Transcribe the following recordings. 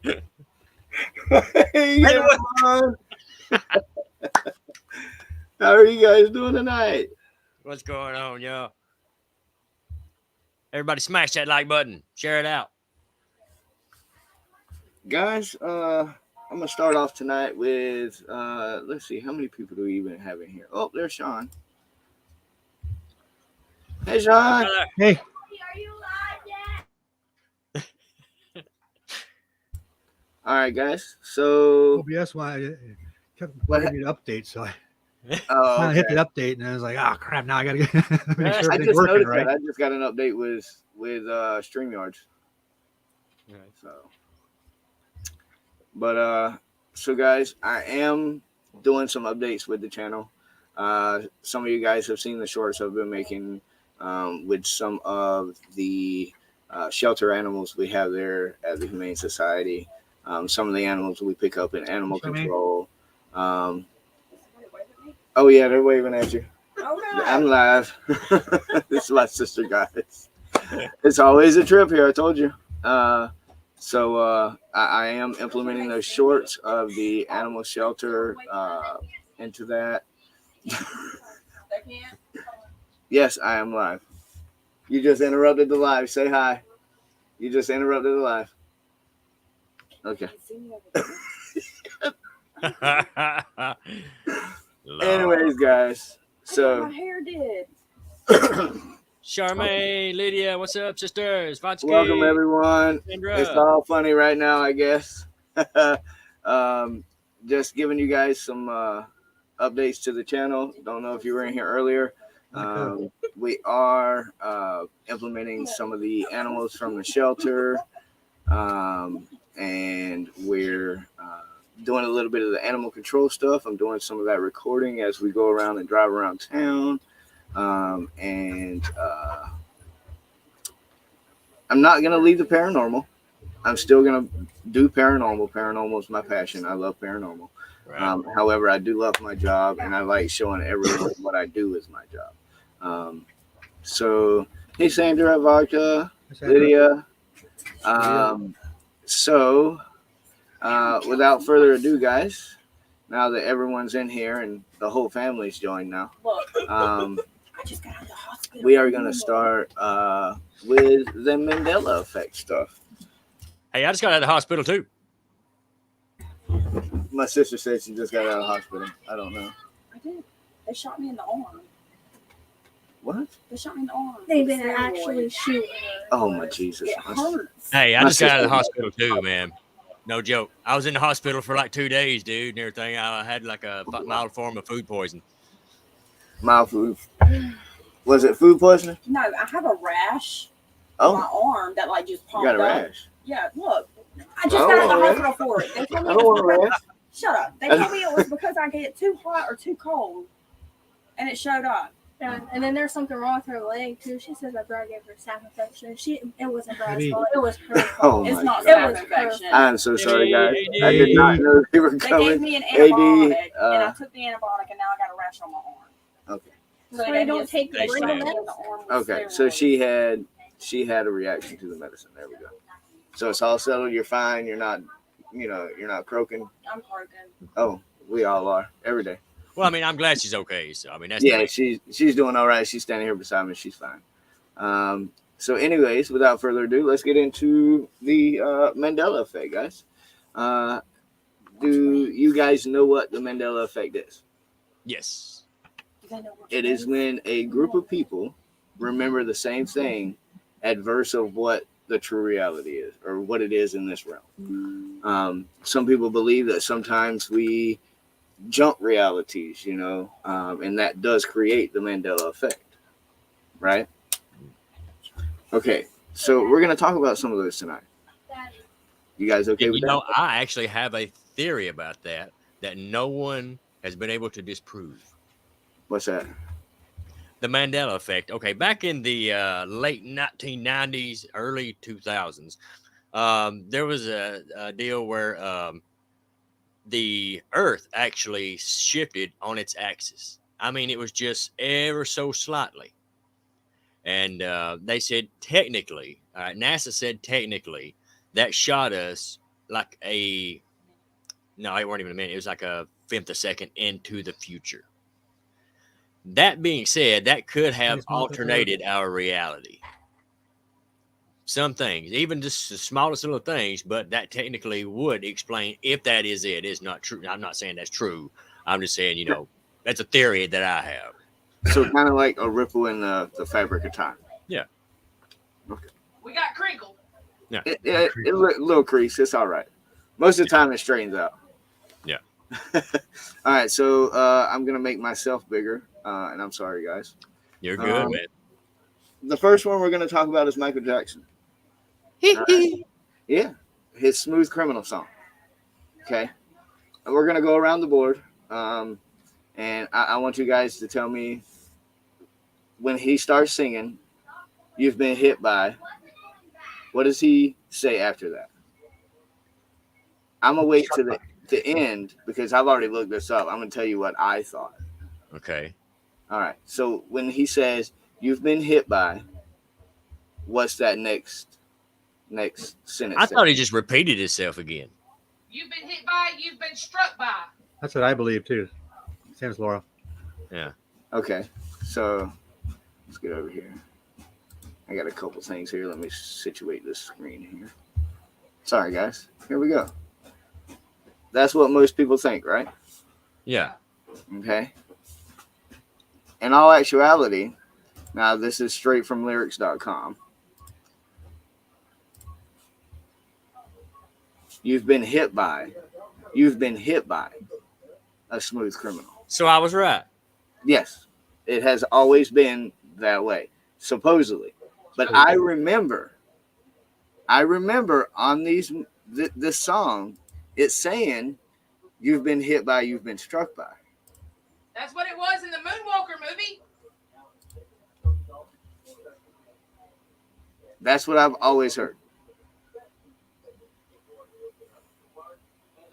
Hey everyone, how are you guys doing tonight, What's going on, y'all? Everybody smash that like button. Share it out. guys? I'm gonna start off tonight with let's see, how many people do we even have in here? Oh, there's Sean. Hey, Hey, Sean. brother. Hey, All right, guys. So OBS kept what? wanting me to update, so I Oh, finally hit okay. the update, and I was like, "Oh crap! Now I gotta get, make sure I everything's just working noticed that. right." I just got an update with Streamyards. Right. So, but so guys, I am doing some updates with the channel. Some of you guys have seen the shorts I've been making with some of the shelter animals we have there at the Humane Society. Some of the animals we pick up in animal Show me. control. Um, oh yeah, they're waving at you. I'm live. This is my sister, guys. It's always a trip here. I told you. I am implementing those shorts of the animal shelter into that. Yes, I am live. You just interrupted the live. Say hi. You just interrupted the live. Okay. Lord. Anyways, guys. So my hair did. Charmaine, Lydia, what's up, sisters? welcome Vatsky, everyone. It's Sandra. all funny right now, I guess. um, just giving you guys some updates to the channel. Don't know if you were in here earlier. We are implementing some of the animals from the shelter, and we're doing a little bit of the animal control stuff. I'm doing some of that recording as we go around and drive around town. And I'm not going to leave the paranormal. I'm still going to do paranormal. Paranormal is my passion. I love paranormal. Right. However, I do love my job, and I like showing everyone what I do is my job. So, hey, Sandra, Vodka, Lydia. So, without further ado, guys, now that everyone's in here and the whole family's joined now, I just got out of the hospital. we are going to start with the Mandela Effect stuff. Hey, I just got out of the hospital too. My sister said she just got out of the hospital. I don't know. I did. They shot me in the arm. What? They shot me in the arm. They didn't actually shoot her. Oh, my Jesus. It hurts. Hey, I My just got out of the sister- hospital too, man. No joke. I was in the hospital for like 2 days, dude, and everything. I had like a mild form of food poisoning. Mild food. Was it food poisoning? No, I have a rash on my Oh, arm that like just you popped got a up. rash. Yeah, look. I just I got don't out of the want a hospital for it. They told me I it don't was want a because, rash. shut up. They told me it was because I get too hot or too cold, and it showed up. Yeah, and then there's something wrong with her leg too. She says my brother gave her staph infection. It wasn't Brad's Maybe. fault. It was her Oh, fault. It's my not God. staph It was infection. I'm so sorry, guys. Hey, I did not AD. know they were They gave coming. me an AD, antibiotic, and I took the antibiotic, and now I got a rash on my arm. Okay. So they you don't just- take the they real sprayed meds? me in the arm with Okay. So steroids. she had a reaction to the medicine. There we go. So it's all settled. You're fine. You're not, you're not croaking. I'm broken. Oh, we all are every day. Well, I mean, I'm glad she's okay. So, I mean, that's Yeah, the she's doing all right. She's standing here beside me. She's fine. So, anyways, without further ado, let's get into the Mandela Effect, guys. Do you guys know what the Mandela Effect is? yes. Do they know what It is when a group of people remember the same thing adverse of what the true reality is or what it is in this realm. Some people believe that sometimes we jump realities, and that does create the Mandela Effect, right? Okay, so we're going to talk about some of those tonight. You guys okay And with you that? know, I actually have a theory about that no one has been able to disprove. What's that? The Mandela effect. Okay, back in the late 1990s, early 2000s, there was a deal where the Earth actually shifted on its axis. I mean, it was just ever so slightly. And they said technically, NASA said technically, that shot us like a no, it weren't even a minute. It was like a 1/5 a second into the future. That being said, that could have alternated our reality. Some things, even just the smallest little things, but that technically would explain if that is it. Is not true. I'm not saying that's true. I'm just saying, that's a theory that I have. So kind of like a ripple in the fabric of time. Yeah. Okay. We got crinkled. Yeah. It little crease. It's all right. Most of the time it straightens out. Yeah. All right. So I'm gonna make myself bigger, and I'm sorry, guys. You're good, man. The first one we're gonna talk about is Michael Jackson. Right. Yeah, his "Smooth Criminal" song. Okay, and we're gonna go around the board, and I want you guys to tell me when he starts singing, "You've been hit by." What does he say after that? I'm gonna wait to the end because I've already looked this up. I'm gonna tell you what I thought. Okay. All right. So when he says "You've been hit by," what's that next sentence? I thought he just repeated himself again. You've been hit by, you've been struck by. That's what I believe too. Same as Laura. Yeah. Okay. So let's get over here. I got a couple things here. Let me situate this screen here. Sorry, guys. Here we go. That's what most people think, right? Yeah. Okay. In all actuality, now this is straight from lyrics.com. You've been hit by a smooth criminal. So I was right. Yes, it has always been that way, supposedly. But I remember on this song, it's saying you've been hit by, you've been struck by. That's what it was in the Moonwalker movie. That's what I've always heard.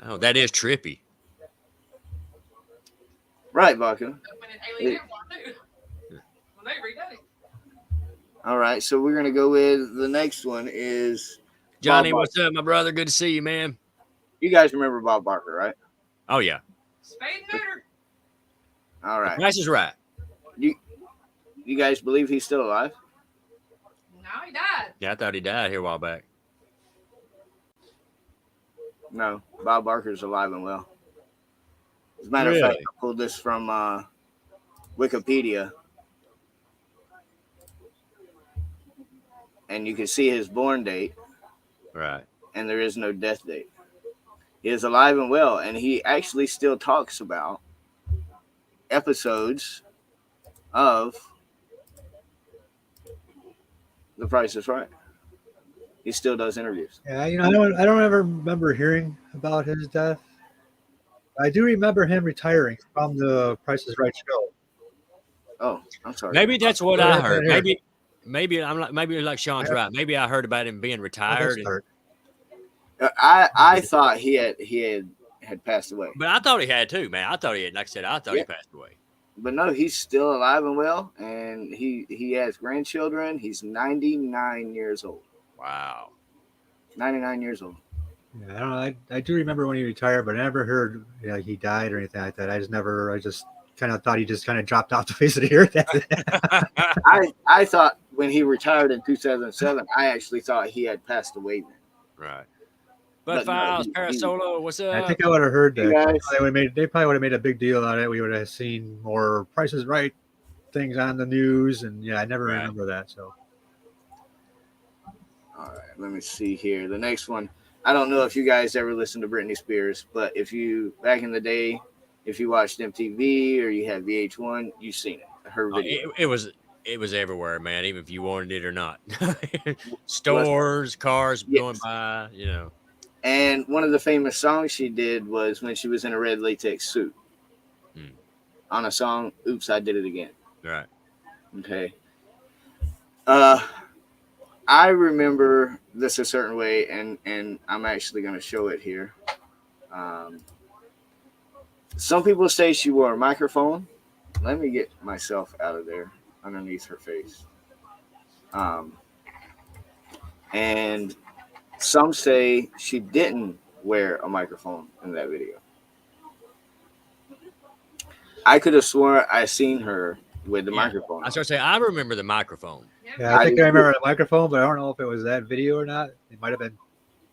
Oh, that is trippy. Right, Baca. When in Alien Airport, too. When they redone it. All right, so we're gonna go with the next one is Johnny, Bob what's up, my brother? Good to see you, man. You guys remember Bob Barker, right? Oh yeah. Spade and neuter. All right. Price is right. You guys believe he's still alive? No, he died. Yeah, I thought he died here a while back. No, Bob Barker's alive and well. As a matter of fact, I pulled this from Wikipedia. And you can see his born date. Right. And there is no death date. He is alive and well, and he actually still talks about episodes of The Price is Right. He still does interviews. Yeah, I don't ever remember hearing about his death. I do remember him retiring from the Price is Right show. Oh, I'm sorry. Maybe that's what I heard. Here. Maybe like Sean's right. Maybe I heard about him being retired. I thought he had passed away. But I thought he had too, man. I thought he had, like I said, I thought he passed away. But no, he's still alive and well, and he has grandchildren. He's 99 years old. Wow. 99 years old. Yeah, I don't know. I do remember when he retired, but I never heard he died or anything like that. I just kind of thought he just kind of dropped off the face of the earth. I thought when he retired in 2007, I actually thought he had passed away then. Right. But Files, Parasolo, what's up? I think I would have heard that. Guys. They probably would have made a big deal out of it. We would have seen more Price is Right things on the news, and yeah, I never remember that. So, all right, let me see here. The next one. I don't know if you guys ever listened to Britney Spears, but if you back in the day, if you watched MTV or you had VH1, you've seen it. Her video. It was everywhere, man. Even if you wanted it or not. Stores, cars going by, And one of the famous songs she did was when she was in a red latex suit. On a song, Oops, I Did It Again. Right. Okay. I remember this a certain way, and I'm actually going to show it here. Some people say she wore a microphone. Let me get myself out of there underneath her face. And some say she didn't wear a microphone in that video. I could have sworn I seen her with the Yeah. microphone I on. started saying, I remember the microphone. Yeah, I think I I remember the microphone, but I don't know if it was that video or not. It might have been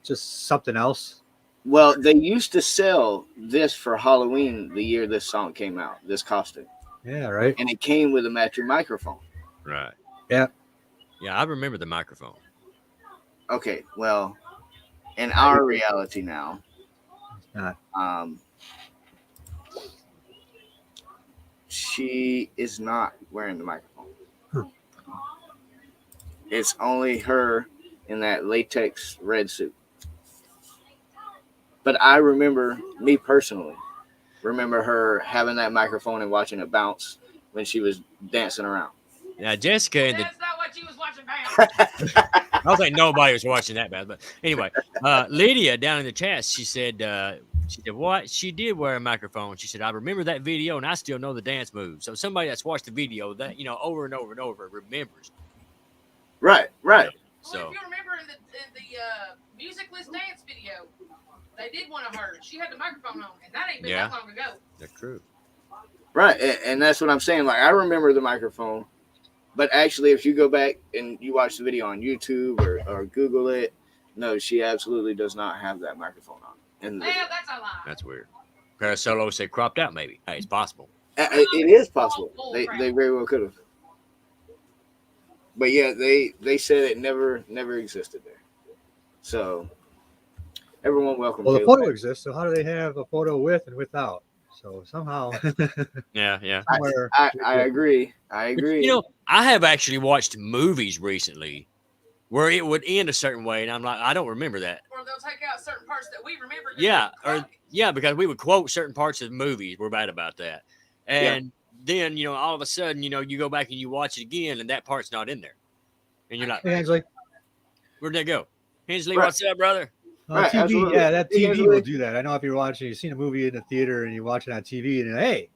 just something else. Well, they used to sell this for Halloween the year this song came out, this costume. Yeah, right. And it came with a matching microphone. Right. Yeah. Yeah, I remember the microphone. Okay, well, in our reality now, Not. She is not wearing the microphone. Huh. It's only her in that latex red suit. But I remember, me personally, remember her having that microphone and watching it bounce when she was dancing around. Now, Jessica and the That's not what you was watching, Bam. I don't think nobody was watching that bad, but anyway, Lydia down in the chat, she said, what? She did wear a microphone. She said, I remember that video and I still know the dance moves. So somebody that's watched the video that, over and over and over remembers. Right. Well, So, if you remember in the musicless dance video, they did one of hers. She had the microphone on, and that ain't been Yeah. that long ago. that's true. Right. And that's what I'm saying. Like, I remember the microphone. But actually, if you go back and you watch the video on YouTube or Google it, no, she absolutely does not have that microphone on. In the video. Well, that's a lie. That's weird. Solo said cropped out, maybe. Hey, it's possible. It is possible. They very well could have. But yeah, they said it never existed there. So everyone welcome. Well, the Caleb photo back. exists, so how do they have a photo with and without? So somehow, Yeah. somewhere, I agree. I But, agree. I have actually watched movies recently where it would end a certain way, and I'm like, I don't remember that. Or they'll take out certain parts that we remember. Yeah, because we would quote certain parts of movies. We're bad about that. And then, all of a sudden, you go back and you watch it again, and that part's not in there. And you're like, hey, Angela, where'd that go? Hensley, Right. what's up, brother? Right, TV, absolutely. yeah, that Yeah, TV absolutely. will do that. I know if you've seen a movie in the theater and you watch it on TV, and hey,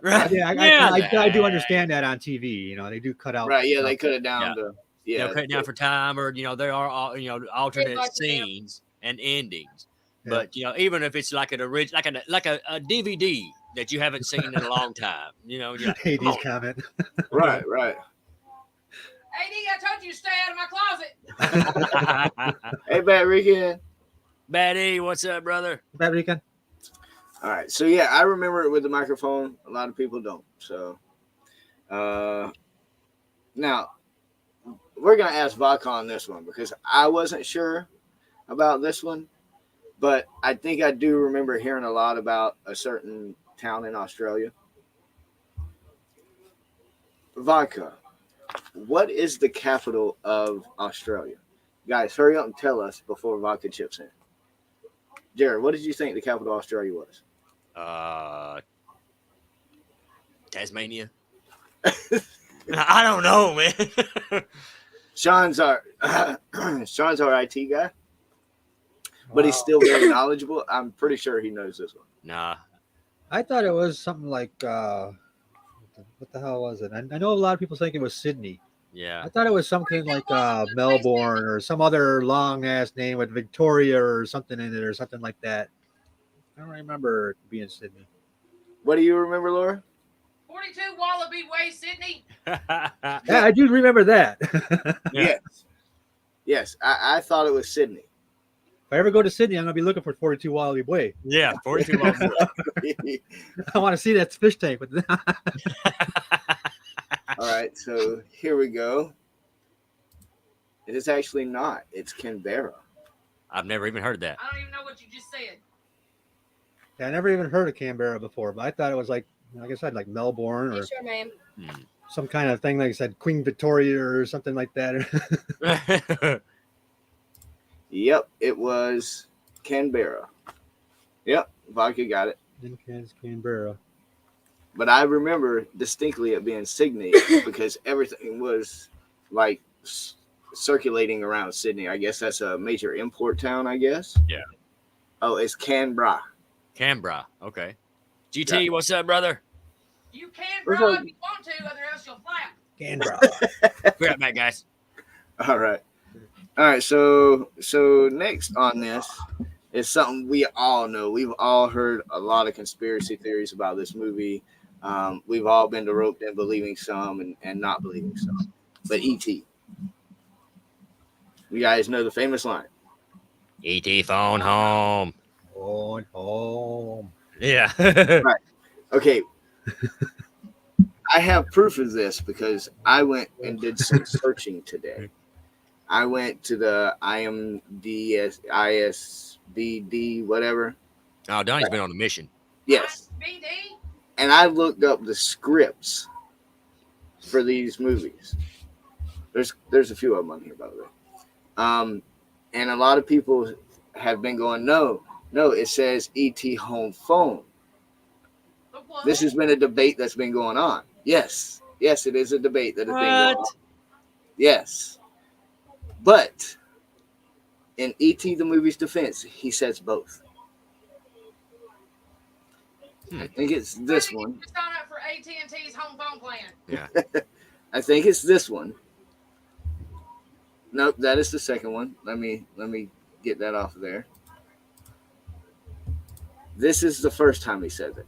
Right. yeah, I do understand that on TV. They do cut out. Right, yeah, they stuff. cut it down to Cut it down for time, or there are alternate like the scenes and endings. Yeah. But even if it's like an original, like a DVD that you haven't seen in a long time, you're like, Hey, come these on. comment. right. AD, I told you to stay out of my closet. Hey, Bat Rican. Batty, what's up, brother? That weekend. All right, so yeah, I remember it with the microphone. A lot of people don't. So, now we're gonna ask Vodka on this one because I wasn't sure about this one, but I think I do remember hearing a lot about a certain town in Australia. Vodka, what is the capital of Australia? Guys, hurry up and tell us before Vodka chips in. Jared, what did you think the capital of Australia was? Tasmania. I don't know, man. Sean's our IT guy, but he's still very knowledgeable. I'm pretty sure he knows this one. Nah. I thought it was something like what the hell was it? I know a lot of people think it was Sydney. Yeah. I thought it was something like Melbourne or some other long ass name with Victoria or something in it or something like that. I don't remember it being Sydney. What do you remember, Laura? 42 Wallaby Way, Sydney. Yeah, I do remember that. Yeah. Yes. I thought it was Sydney. If I ever go to Sydney, I'm gonna be looking for 42 Wallaby Way. Yeah, 42 miles. I want to see that fish tank. All right, so here we go. It is actually not. It's Canberra. I've never even heard that. I don't even know what you just said. Yeah, I never even heard of Canberra before, but I thought it was like I said, like Melbourne or Yes, sure, ma'am. some kind of thing, like I said, Queen Victoria or something like that. Yep, it was Canberra. Yep, Vodka got it. Canberra. But I remember distinctly it being Sydney because everything was like circulating around Sydney. I guess that's a major import town, I guess. Yeah. Oh, it's Canberra. Canberra. Okay. GT, what's up, brother? You can Where's draw our- if you want to, or else you'll flap. Canberra. Be right back, guys. All right. So next on this, It's something we all know. We've all heard a lot of conspiracy theories about this movie. We've all been roped in believing some and not believing some. But E.T. You guys know the famous line. E.T. phone home. Going home. Yeah. Right. Okay. I have proof of this because I went and did some searching today. I went to the ISBD, whatever. Oh, Donnie's been on a mission. Yes. BD. And I looked up the scripts for these movies. There's a few of them on here, by the way. And a lot of people have been going, no, it says ET home phone. But what? This has been a debate that's been going on. Yes, it is a debate that has been going on. Yes. But in E.T. the movie's defense, he says both. I think it's this one. Just sign up for AT&T's home phone plan. Yeah. I think it's this one. Nope, that is the second one. Let me get that off of there. This is the first time he says it.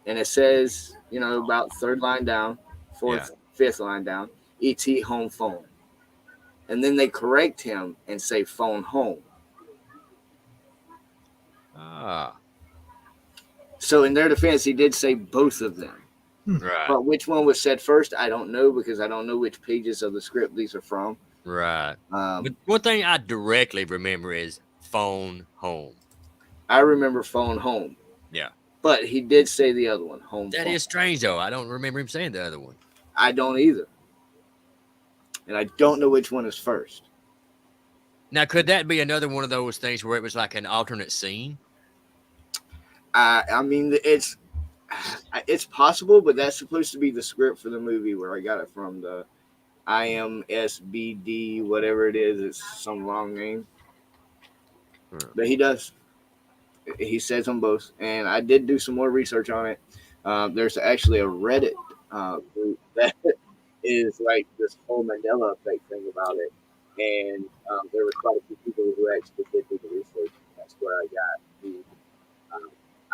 And it says, about third line down, fourth, fifth line down, ET home phone. And then they correct him and say phone home. Ah. So in their defense, he did say both of them. Right. But which one was said first, I don't know, because I don't know which pages of the script these are from. Right. But one thing I directly remember is phone home. I remember phone home. Yeah. But he did say the other one, home That phone. is strange, though. I don't remember him saying the other one. I don't either. And I don't know which one is first. Now, could that be another one of those things where it was like an alternate scene? I mean, it's possible, but that's supposed to be the script for the movie where I got it from, the IMSBD, whatever it is. It's some long name. But he does. He says them both. And I did do some more research on it. There's actually a Reddit group that is like this whole Mandela Effect thing about it. And there were quite a few people who actually did do the research. That's where I got the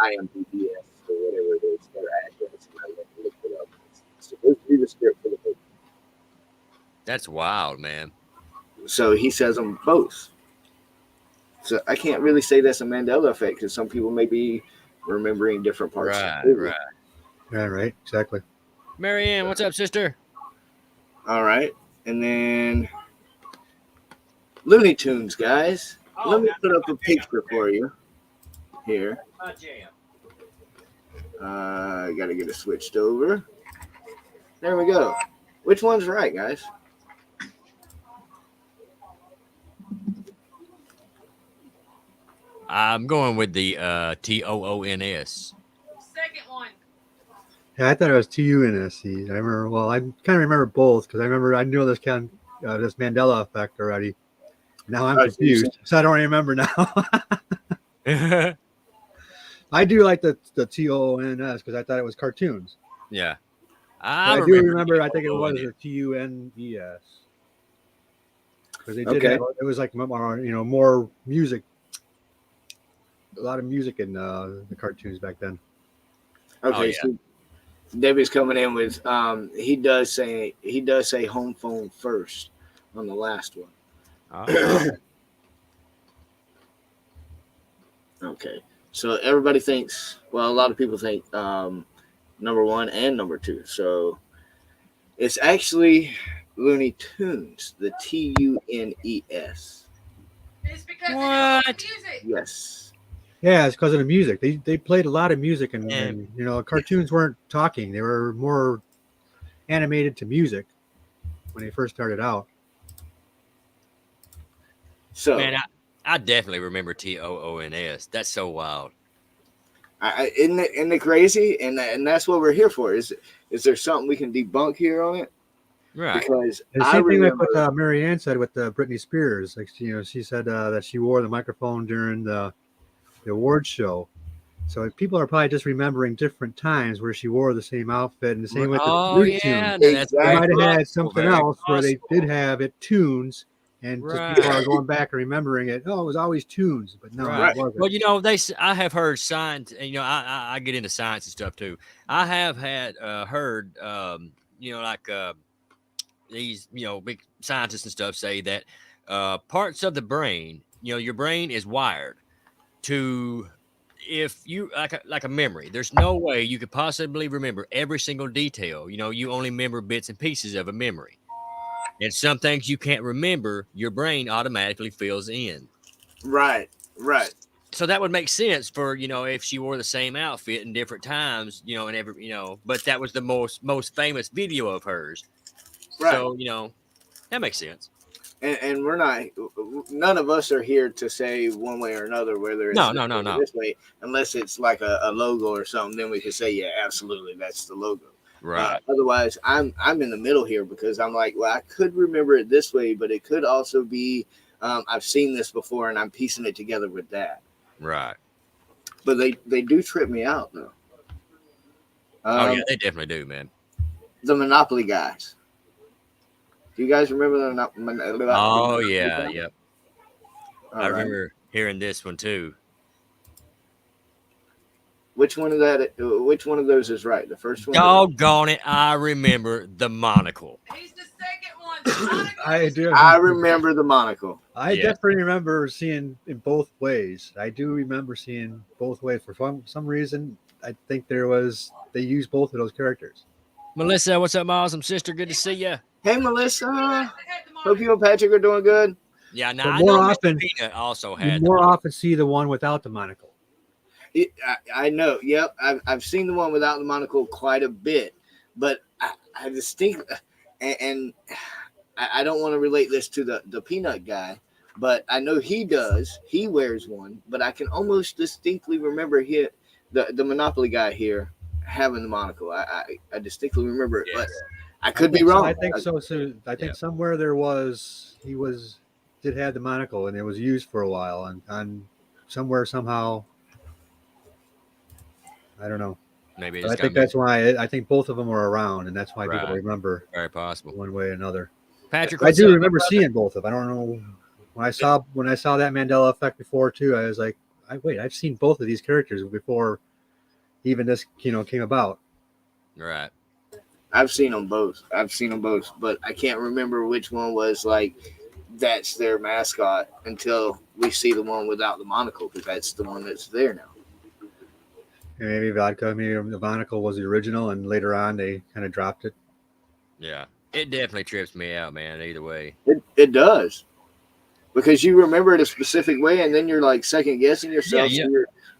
IMDb's or whatever it is, their address, and I went and looked it up. It's supposed to be the script for the movie. That's wild, man. So he says them both. So I can't really say that's a Mandela effect because some people may be remembering different parts. Right, of the movie. right. Yeah, right. Exactly. Marianne, what's up, sister? All right. And then Looney Tunes, guys. Let me put up a picture for you here. I got to get it switched over. There we go. Which one's right, guys? I'm going with the TOONS. Second one. Yeah, I thought it was TUNSC. I remember. Well, I kind of remember both because I knew this this Mandela effect already. Now I'm confused, so I don't remember now. I do like the TONS because I thought it was cartoons. Yeah. I do remember. I think it was a TUNES because they did. Okay. It was like more music. A lot of music in the cartoons back then. Okay, yeah. so Debbie's coming in with he does say home phone first on the last one. Oh. Okay. So everybody thinks, well, a lot of people think number one and number two. So it's actually Looney Tunes, the TUNES. It's because What? of the music. Yes. Yeah, it's because of the music. They played a lot of music, and cartoons weren't talking; they were more animated to music when they first started out. So Man, I definitely remember TOONS. That's so wild. isn't it crazy? And that's what we're here for. Is there something we can debunk here on it? Right. Because And the I same thing like remember. what Marianne said with Britney Spears. Like she said that she wore the microphone during the awards show. So people are probably just remembering different times where she wore the same outfit and the same with the Oh, Looney yeah. Tunes. No, that's Exactly. They very might have had possible, something very else where they possible. did have it tunes, and just Right. people are going back and remembering it. Oh, it was always tunes, but no, Right. it wasn't. Well, I have heard science, and I get into science and stuff too. I have had heard, like these, big scientists and stuff say that parts of the brain, your brain is wired to, if you like a memory, there's no way you could possibly remember every single detail. You only remember bits and pieces of a memory, and some things you can't remember, your brain automatically fills in. Right. Right. So that would make sense for, if she wore the same outfit in different times, and every, but that was the most famous video of hers. Right. So, that makes sense. And we're not, none of us are here to say one way or another whether it's No. this way, unless it's like a logo or something. Then we could say, yeah, absolutely, that's the logo. Right. Otherwise, I'm in the middle here because I'm like, well, I could remember it this way, but it could also be I've seen this before and I'm piecing it together with that. Right. But they do trip me out though. Oh yeah, they definitely do, man. The Monopoly guys. Do you guys remember the Monopoly? Oh yeah, yep. I right. remember hearing this one too. Which one of those is right? The first one? Doggone it, I remember the monocle. He's the second one. The monocle I is- do. I remember the monocle. I Yeah. definitely remember seeing in both ways. I do remember seeing both ways. For some reason, I think they used both of those characters. Melissa, what's up, my awesome sister? Good to see you. Hey, Melissa. They had the Hope monocle. you and Patrick are doing good. Yeah, now But I more know often- Mr. Peanut also You had. more often see the one without the monocle. I know. Yep. I've seen the one without the monocle quite a bit, but I distinctly, and I don't want to relate this to the peanut guy, but I know he does. He wears one, but I can almost distinctly remember the Monopoly guy here having the monocle. I distinctly remember it, but I could be wrong. I think so. So I think somewhere he did have the monocle, and it was used for a while, and on somewhere somehow. I don't know. Maybe But it's I think that's why I think both of them were around, and that's why people Right. remember very possible. one way or another. Patrick, I what's do up, remember brother? seeing both of them. I don't know when I saw that Mandela Effect before too. I was like, I've seen both of these characters before, even this came about. Right. I've seen them both, but I can't remember which one was like that's their mascot until we see the one without the monocle, because that's the one that's there now. And maybe vodka, maybe the monocle was the original, and later on they kind of dropped it. Yeah. It definitely trips me out, man. Either way. It does, because you remember it a specific way, and then you're like second guessing yourself. Yeah.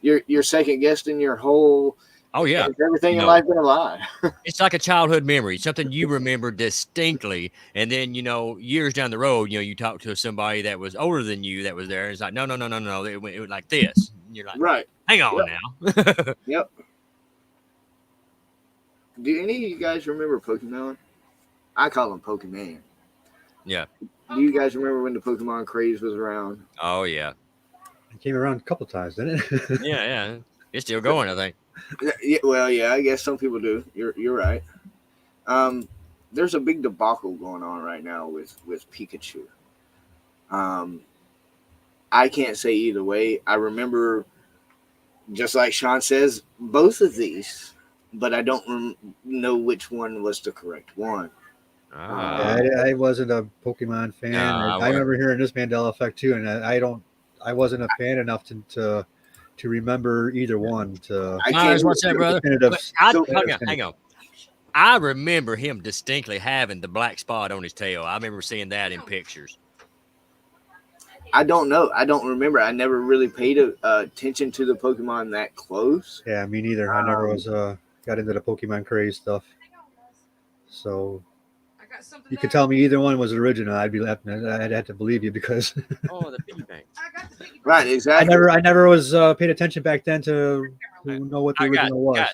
So you're second guessing your whole. Oh yeah. Has everything in No. life been a lie? It's like a childhood memory, something you remember distinctly, and then years down the road, you talk to somebody that was older than you that was there, and it's like, no, it went like this. And you're like, Right. hang on now. Yep. Do any of you guys remember Pokemon? I call them Pokemon. Yeah. Do you guys remember when the Pokemon craze was around? Oh yeah. It came around a couple times, didn't it? Yeah. It's still going, I think. Yeah, well, yeah, I guess some people do. You're right. There's a big debacle going on right now with Pikachu. I can't say either way. I remember, just like Sean says, both of these, but I don't know which one was the correct one. Ah. Yeah, I wasn't a Pokemon fan. No, I remember hearing this Mandela Effect too, and I wasn't a fan enough to remember either one. I Myers, can't. what's that, brother? definitive- Hang on. I remember him distinctly having the black spot on his tail. I remember seeing that in pictures. I don't know. I don't remember. I never really paid attention to the Pokemon that close. Yeah, me neither. I never was got into the Pokemon craze stuff. So I got something you could there. tell me either one was original. I'd have to believe you because Oh, the piggy bank. I got the piggy bank. Right, exactly. I never was paid attention back then to know what the I got original was. guys,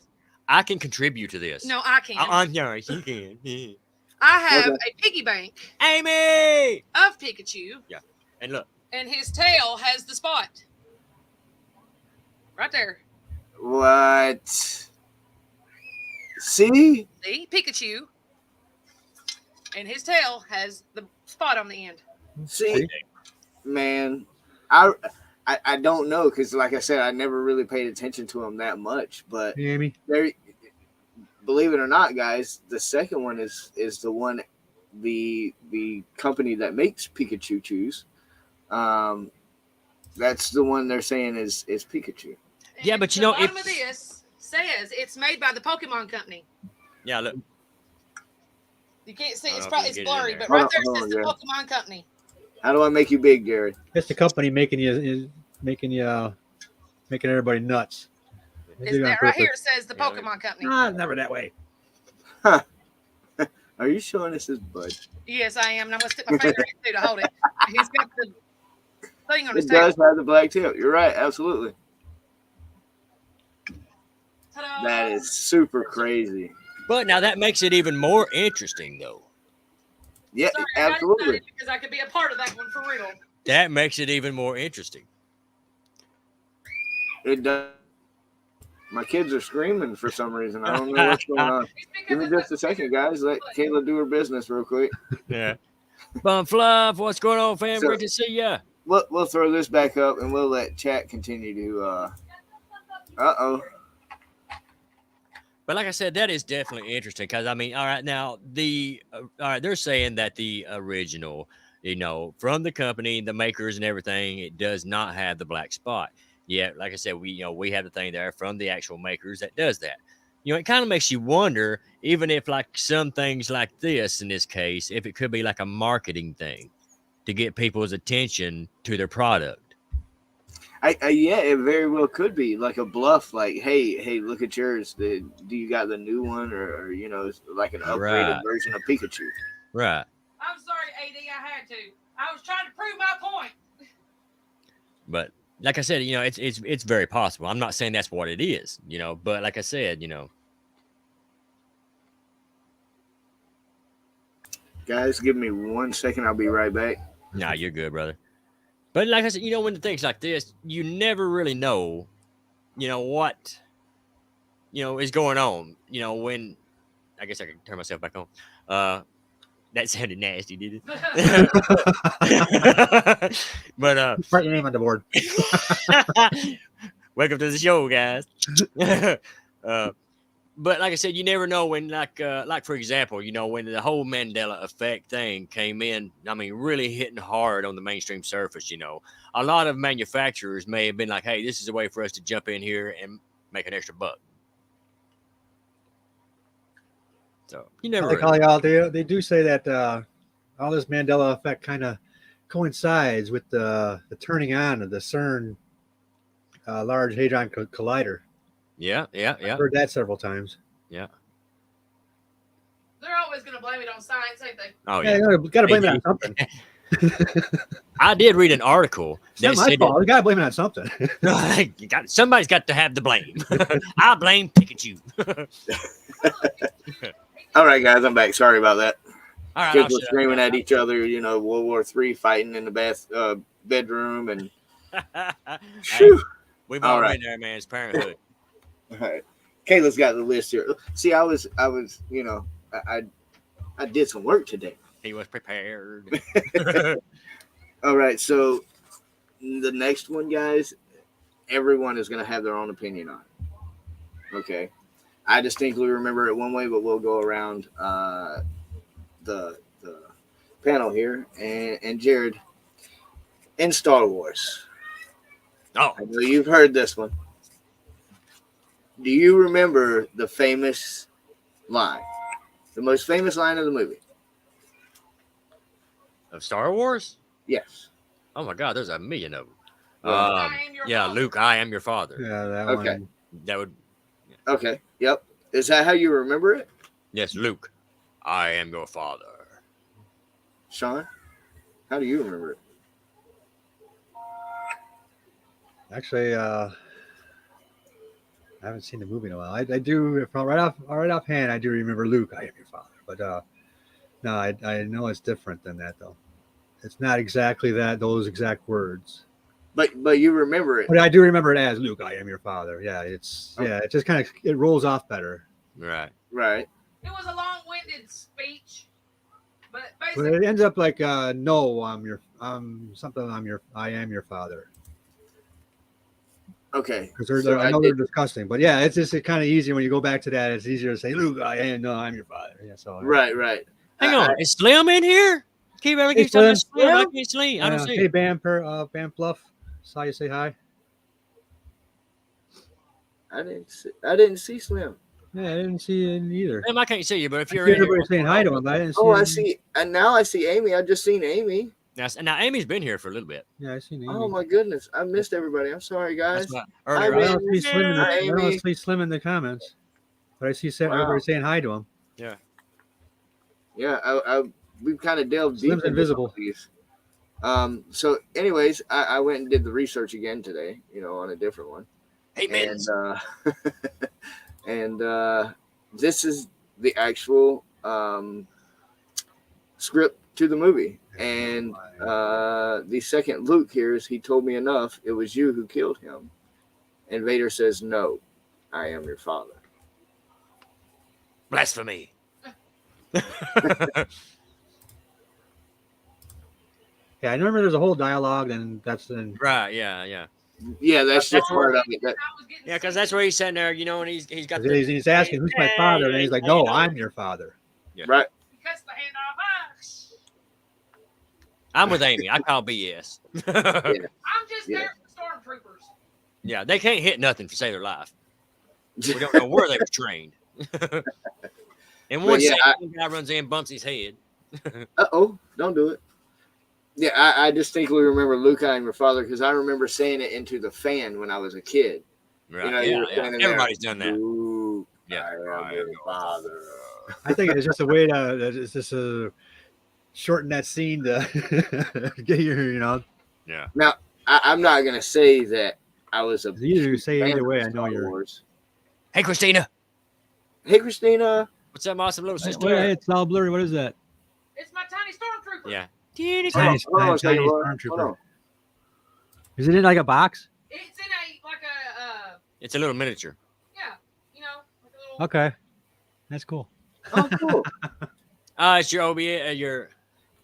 I can contribute to this. No, I can't. I'm sorry, you can. Yeah. I have Okay. a piggy bank Amy! of Pikachu, And look, and his tail has the spot. Right there. What? See? See? Pikachu. And his tail has the spot on the end. See, man, I don't know because, like I said, I never really paid attention to them that much. But Hey, Amy. believe it or not, guys, the second one is the one, the company that makes Pikachu chews. That's the one they're saying is Pikachu. Yeah, And but you the know, bottom if of this says it's made by the Pokemon Company. yeah, look, You can't see I it's don't know if probably you it's can get it in blurry, there. but Hold right on, there it hold says on, the Jared. Pokemon Company. How do I make you big, Jared? It's the company making everybody nuts. They It's do it on that right here purpose. says the Yeah, let me- Pokemon Company. Never that way. Are you showing us his bud? Yes, I am, and I'm gonna stick my finger in it too to hold it. He's got the thing on his It tail. does have the black tail. You're right, absolutely. Ta-da! That is super crazy. but now that makes it even more interesting, though. Yeah, Sorry, I got absolutely. excited because I could be a part of that one for real. That makes it even more interesting. It does. My kids are screaming for some reason. I don't know what's going on. It's because Give me it's just a like second, guys. Let Kayla do her business real quick. Yeah. Bum Fluff, what's going on, fam? So- Great to see ya. We'll throw this back up and we'll let chat continue to. But like I said, that is definitely interesting because I mean, all right, now all right, they're saying that the original, from the company, the makers and everything, it does not have the black spot. Yeah, like I said, we have the thing there from the actual makers that does that. It kind of makes you wonder, even if like some things like this in this case, if it could be like a marketing thing to get people's attention to their product. Yeah, it very well could be like a bluff. Like, hey, look at yours. Do you got the new one, or like an upgraded Right. version of Pikachu? Right. I'm sorry, AD, I had to. I was trying to prove my point. But like I said, it's very possible. I'm not saying that's what it is, but like I said, Guys, give me 1 second. I'll be right back. nah, you're good, brother. But like I said, when things like this, you never really know, what, is going on. When I guess I can turn myself back on. That sounded nasty, did it? But Write your name on the board. welcome to the show, guys. But like I said, you never know when, like for example, when the whole Mandela Effect thing came in. I mean, really hitting hard on the mainstream surface. A lot of manufacturers may have been like, "Hey, this is a way for us to jump in here and make an extra buck." So you never. Like Really how they do say that all this Mandela effect kind of coincides with the turning on of the CERN Large Hadron Collider. Yeah. I've heard that several times. Yeah. They're always going to blame it on science, ain't they? Oh Yeah, yeah. you gotta blame it on something. I did read an article It's not that my said fault. You gotta blame it on something. somebody's got to have the blame. I blame Pikachu. All right, guys, I'm back. Sorry about that. All right, Kids were screaming at each other. World War III fighting in the bedroom, and Phew. We've All all right. been there, man. It's parenthood. All right. Kayla's got the list here. See, I was, I did some work today. He was prepared. All right, so the next one, guys, everyone is going to have their own opinion on it. Okay. I distinctly remember it one way, but we'll go around the panel here. And Jared, in Star Wars, Oh, I know you've heard this one. Do you remember the famous line? The most famous line of the movie? of Star Wars? Yes. Oh my God, there's a million of them. Well, I am your Yeah, father. Luke, I am your father. Yeah, that Okay. one. That would, Okay. Yep. Is that how you remember it, yes, Luke, I am your father. Sean? How do you remember it? Actually, I haven't seen the movie in a while. I do from right offhand. I do remember Luke. I am your father, but no, I know it's different than that though. It's not exactly those exact words. But you remember it. But I do remember it as Luke. I am your father. Yeah, it just kind of it rolls off better. Right. Right. It was a long-winded speech. But But basically, it ends up like, no, I am your father. Okay. Because So I know they're disgusting, but yeah, it's just kind of easy when you go back to that. It's easier to say, Luke, I'm your father. Yeah, so right. Hang on, is Slim in here? Everybody Hey, keeps talking about Slim. Slim. I can't see. I don't see Hey, him. Bam Fluff. Saw you say hi. I didn't see Slim. Yeah, I didn't see it either. Slim, I can't see you, but if I you're see in here, everybody saying hi to him, but I didn't see. Oh, I him. see. And now I see Amy. I just seen Amy. now Amy's been here for a little bit. Yeah, I seen Amy. Oh my goodness, I missed everybody. I'm sorry, guys. That's why I earlier. I mean, don't see Slim in the, Hi, I don't Amy. see Slim in the comments, but I see Wow. everybody saying hi to him. Yeah, we've kind of delved deep Slim's into invisible. some of these. So, anyways, I went and did the research again today. On a different one, Hey, man. and this is the actual script to the movie. And the second Luke hears, he told me enough. It was you who killed him. And Vader says, "No, I am your father." Blasphemy. Yeah, I remember there's a whole dialogue, and that's in. Right. Yeah. Yeah, that's just That's part of it. I was getting Yeah, because that's where he's sitting there, and he's got the. He's asking, "Who's my father?" And he's like, "No, I'm your father." Right. He cuts the hand off. I'm with Amy. I call BS. I'm just Yeah. there for the stormtroopers. Yeah, they can't hit nothing to save their life. We don't know where they were trained. And one yeah, second, one guy runs in, bumps his head. Don't do it. Yeah, I distinctly remember Luke, I am your father, because I remember saying it into the fan when I was a kid. Right. you were standing there, Everybody's done that. Luke, Yeah. I am your father. I think it's just a way to it's just shorten that scene to get your. Yeah. Now, I'm not going to say that I was a Either say fan either of way. I know Star you're. Wars. Hey, Christina. Hey, Christina. What's up, awesome little sister? It's all blurry. What is that? It's my tiny stormtrooper. Yeah. Hold on a second, Tiny Laura. stormtrooper. Hold on. Is it in like a box? It's in a It's a little miniature. like a little. Okay, that's cool. Oh, cool. It's your OBA, your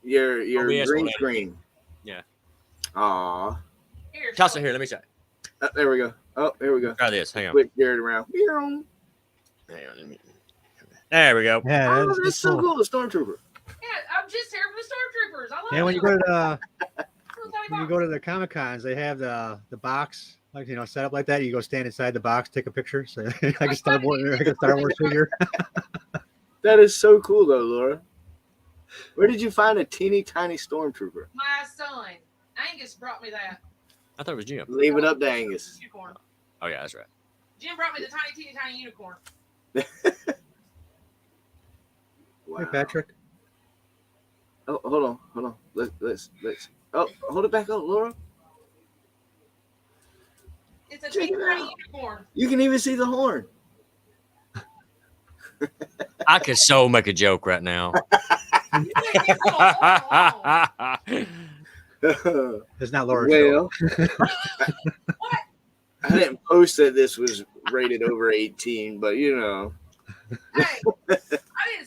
Your OBS green will screen. Yeah. Aw. Here, toss show it here. Let me try. There we go. Oh, here we go. Try this. Hang on. Quick, Jared around. Hang on. Let me. There we go. Yeah, Oh, that's so cool. The Stormtrooper. Yeah, I'm just here for the stormtroopers. I love Yeah, when you them. go to Little tiny when you box. go to the Comic Cons, they have the box set up like that. You go stand inside the box, take a picture, so like a Star Wars figure. That is so cool, though, Laura. Where did you find a teeny tiny Stormtrooper? My son Angus brought me that I thought it was Jim. Leave it up to Angus. unicorn. Oh yeah, that's right. Jim brought me the tiny unicorn. Wow. Hey, Patrick. Oh, hold on. Let's. Oh, hold it back up, Laura. It's a Check teeny it tiny out. unicorn. You can even see the horn. I could so make a joke right now. It's not Laura's Well, What? I didn't post that this was rated over 18, but Hey, I didn't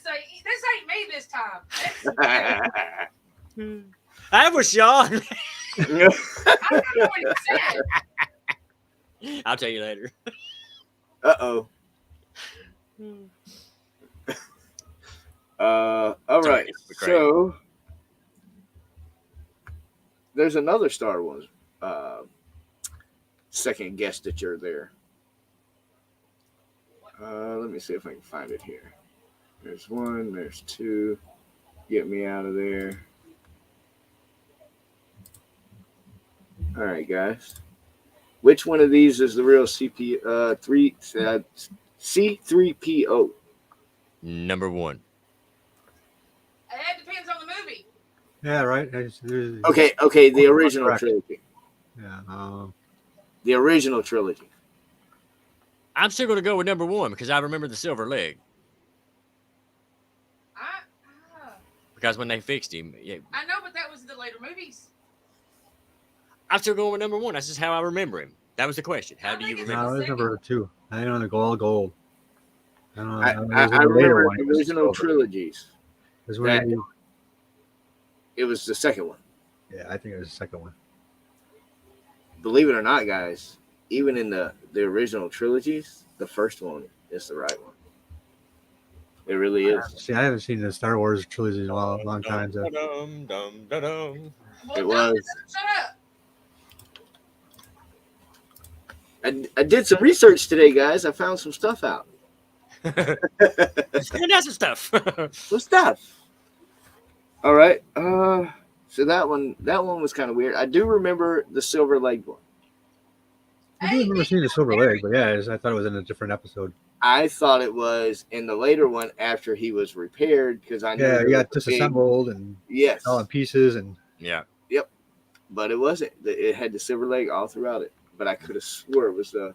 say this ain't me this time. That was Sean. I don't know what he said. I'll tell you later. Uh-oh. All right. So there's another Star Wars second guest that you're there. Let me see if I can find it here. There's one, there's two. Get me out of there. All right, guys. Which one of these is the real C3PO? Number one. It depends on the movie. Yeah, right. Okay, the original Correct. trilogy. Yeah. The original trilogy. I'm still going to go with number one because I remember the silver leg. Because when they fixed him, yeah, I know, but that was the later movies. I'm still going with number one. That's just how I remember him. That was the question. How do you think it's remember? No, it was number 2. I don't know the gold. I don't know. I There's a later remember one. the It was original silver. trilogies. It was when It was the second one. Yeah, I think it was the second one. Believe it or not, guys, even in the original trilogies, the first one is the right one. It really is. See, I haven't seen the Star Wars trilogy in a long time. So. Dum-dum-dum-dum. Well, It no, was. Shut up. I did some research today, guys. I found some stuff out. That's some stuff. Some stuff. All right. So that one was kind of weird. I do remember the Silver Leg one. I do remember seeing the Silver Leg, but yeah, I thought it was in a different episode. I thought it was in the later one after he was repaired because I know Yeah, there he got was a big- disassembled and Yes, all in pieces, and Yeah. but it wasn't. It had the silver leg all throughout it. But I could have swore it was the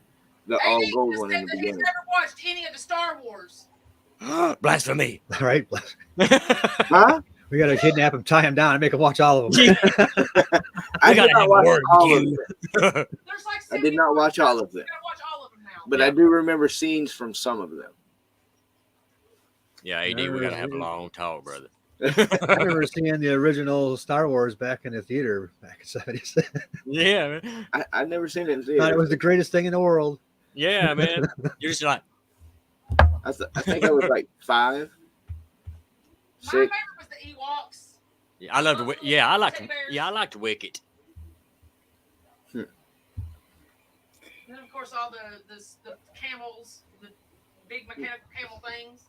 all He gold just one in said the that he's beginning. never watched any of the Star Wars. Blasphemy. all right, Huh? we got to kidnap him, tie him down, and make him watch all of them. I We gotta did not have a watch word all with of you. them. There's like I did not 74 watch all of them, You gotta watch all of them now. but Yeah. I do remember scenes from some of them. Yeah, AD, we gotta have a long talk, brother. I remember seeing the original Star Wars back in the theater back in the 70s. Yeah, man. I've never seen it in Thought theater. it was the greatest thing in the world. Yeah, man. You're just like, I think I was like 5, My 6. favorite was the Ewoks. yeah, I love the. Yeah, I like. Yeah, I like the Wicket. And then, of course, all the camels, the big mechanical camel things.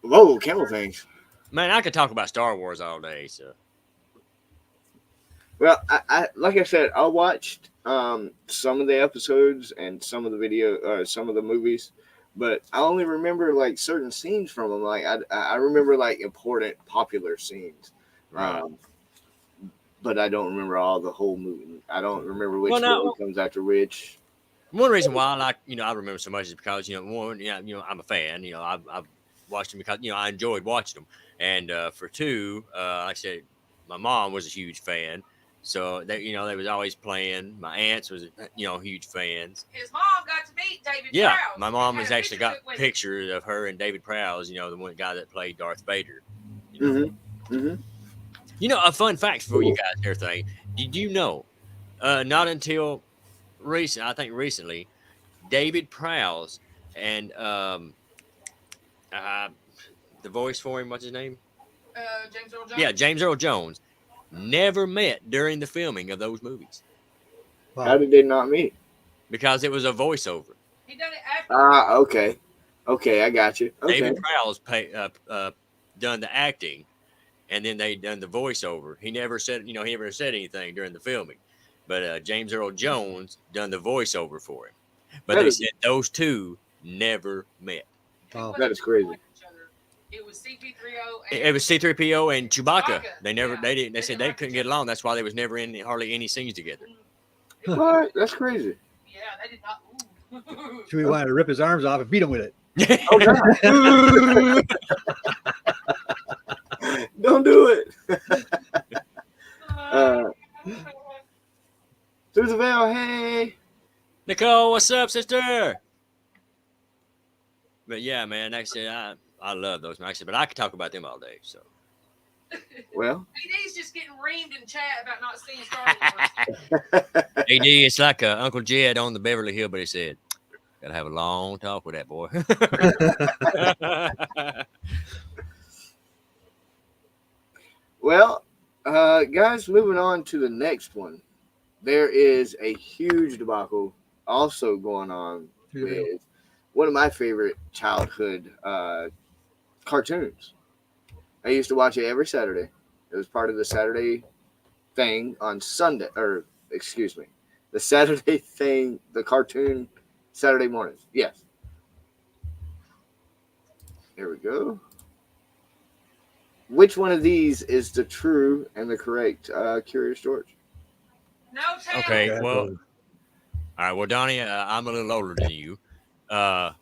Whoa, camel things. Man, I could talk about Star Wars all day. So Well, I like I said, I watched some of the episodes and some of the some of the movies, but I only remember like certain scenes from them. Like I remember like important, popular scenes, right. but I don't remember all the whole movie. I don't remember which Well, no. movie comes after which. One reason why I like, I remember so much is because one, I'm a fan. I've watched them because I enjoyed watching them, and for two, like I said, my mom was a huge fan, so they was always playing. My aunts was huge fans. His mom got to meet David Yeah, Prowse. my mom Had has a actually picture got with him. pictures of her and David Prowse. The one guy that played Darth Vader. You know? Mm-hmm. A fun fact for you guys and everything. Did you know? Not until recently, David Prowse and the voice for him, what's his name? James Earl Jones. Yeah, James Earl Jones never met during the filming of those movies Wow. How did they not meet? because it was a voiceover. He done it after. Okay, I got you. Okay, David Prowse done the acting, and then they done the voiceover. He never said anything during the filming, but James Earl Jones done the voiceover for him. But That they is- said those two never met. Wow. That is crazy. It was CP30. It was C-3PO and Chewbacca. Chewbacca, They never, yeah. they didn't. They They said didn't they like couldn't each get other. along. That's why there was never hardly any scenes together. what? That's crazy. Yeah, they did not. Chewie wanted to rip his arms off and beat him with it. Oh God! Don't do it. Through the veil, hey. Nicole, what's up, sister? But yeah, man, like I said, I love those. Like I said, but I could talk about them all day. So Well, PD's just getting reamed in chat about not seeing Star Wars. AD, it's like Uncle Jed on the Beverly Hillbilly said. Gotta have a long talk with that boy. well, guys, moving on to the next one. There is a huge debacle also going on with one of my favorite childhood cartoons. I used to watch it every Saturday. It was part of the Saturday thing on Sunday, or excuse me, the Saturday thing, the cartoon Saturday mornings. Yes. Here we go. Which one of these is the true and the correct Curious George? No tail. Okay. Yeah, Well, all right. Well, Donnie, I'm a little older than you.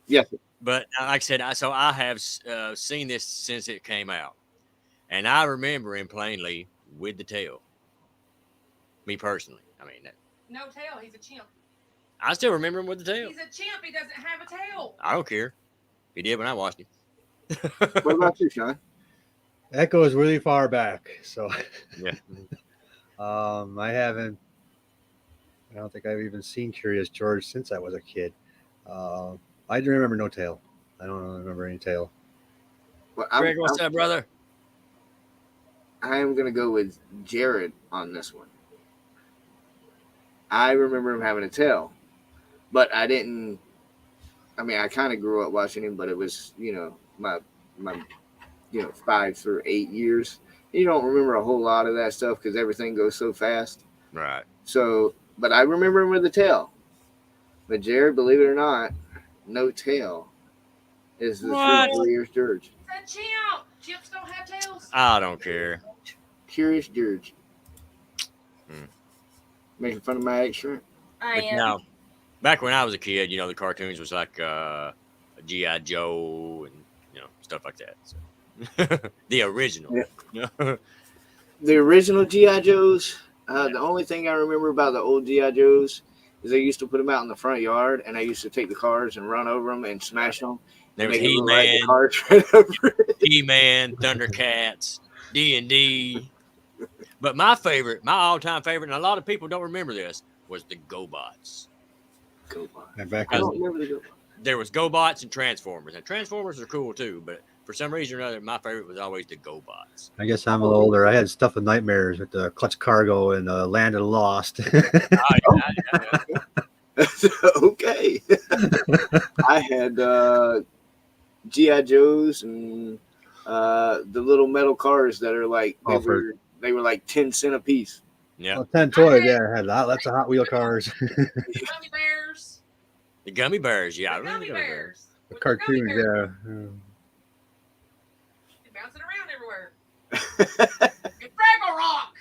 Yes. But like I said, I have seen this since it came out, and I remember him plainly with the tail. Me personally, I mean, No tail. He's a chimp. I still remember him with the tail. He's a chimp. He doesn't have a tail. I don't care. He did when I watched him. What about you, Sean? That goes really far back. So Yeah. I haven't. I don't think I've even seen Curious George since I was a kid. Uh, I do remember no tail. I don't remember any tail. Well, Greg, what's up, brother? I am gonna go with Jared on this one. I remember him having a tail, but I didn't. I mean, I kind of grew up watching him, but it was my 5 through 8 years. You don't remember a whole lot of that stuff because everything goes so fast. Right. So, but I remember him with a tail. But Jared, believe it or not, no tail is the What? true Curious George. That chimp. Chimps don't have tails. I don't care. Curious George. Hmm. Making fun of my accent. I But am. now, back when I was a kid, the cartoons was like G.I. Joe and stuff like that. So the original. Yeah. The original G.I. Joes. The only thing I remember about the old G.I. Joes is they used to put them out in the front yard, and I used to take the cars and run over them and smash them. There was Make it look like the He-Man, cars right over it. He-Man, Thundercats, D&D. But my all-time favorite, and a lot of people don't remember this, was the GoBots. GoBot. And back I in, don't remember the GoBot. There was GoBots and Transformers. And Transformers are cool too, but for some reason or other, my favorite was always the GoBots. I guess I'm a little older. I had stuff with nightmares with the Clutch Cargo and Land of the Lost. Okay. I had G.I. Joes and the little metal cars that are like they were like 10 cents a piece. Yeah. Well, 10 toys, yeah. I had lots of Hot Wheel cars. Gummy bears. The Gummy Bears, yeah. I The remember gummy the Gummy Bears. bears. The With the gummy cartoons, bears. yeah. Bouncing around everywhere. And Fraggle Rock.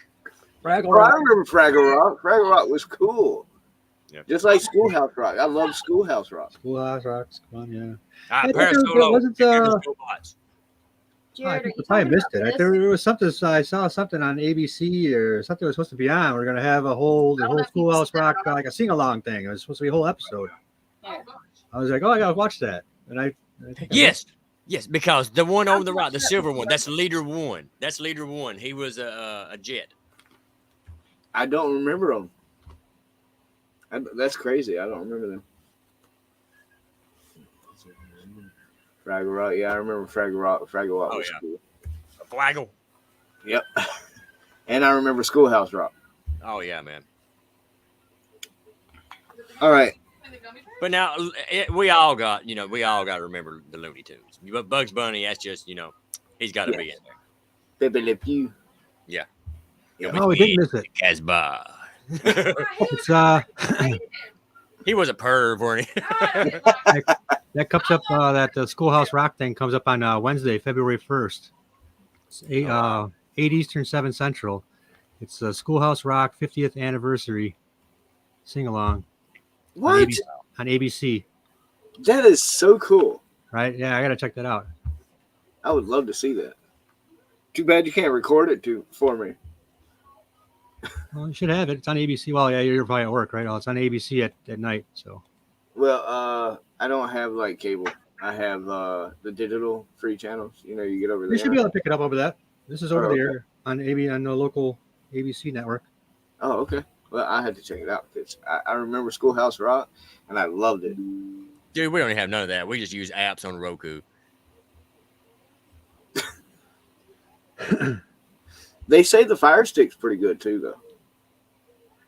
Oh, I remember Fraggle Rock. Fraggle Rock was cool. Yeah. Just like Schoolhouse Rock. I love Schoolhouse Rock. Schoolhouse Rock's fun, yeah. Ah, I think Paris there Solo. wasn't, GoBots. I Jared, are think you I talking missed about it. this? There was something. I saw something on ABC or something was supposed to be on. We're gonna have the whole know if you Schoolhouse said Rock it. like a sing along thing. It was supposed to be a whole episode. Yeah. Oh, gosh. I was like, oh, I gotta watch that. And I think I Yes, because the one over the right, the silver one, that's leader one. That's leader one. He was a jet. I don't remember them. That's crazy. I don't remember them. Fraggle Rock. Yeah, I remember Fraggle Rock. Fraggle Rock Oh, was yeah. cool. A Flaggle. Yep. And I remember Schoolhouse Rock. Oh yeah, man. All right. And the gummy bears. But now we all got to remember the Looney Tunes. But Bugs Bunny, that's just he's got to be in there. Pepe Le Pew. Yeah. Oh, we did miss it. Casbah. It's He was a perv, wasn't he? that comes up. That Schoolhouse Rock thing comes up on Wednesday, February 1st. It's 8 Eastern, 7 Central. It's Schoolhouse Rock 50th anniversary sing along What? on ABC. That is so cool. Right? Yeah, I gotta check that out. I would love to see that. Too bad you can't record it for me. Well, you should have it. It's on ABC. Well, yeah, you're probably at work, right? Oh, it's on ABC at night. So Well, I don't have like cable. I have the digital free channels. You get over there. you should be able to pick it up over that. This is over Oh, okay. there on the local ABC network. Oh, okay. Well, I had to check it out because I remember Schoolhouse Rock and I loved it. Dude, we don't even have none of that. We just use apps on Roku. They say the Fire Stick's pretty good too, though.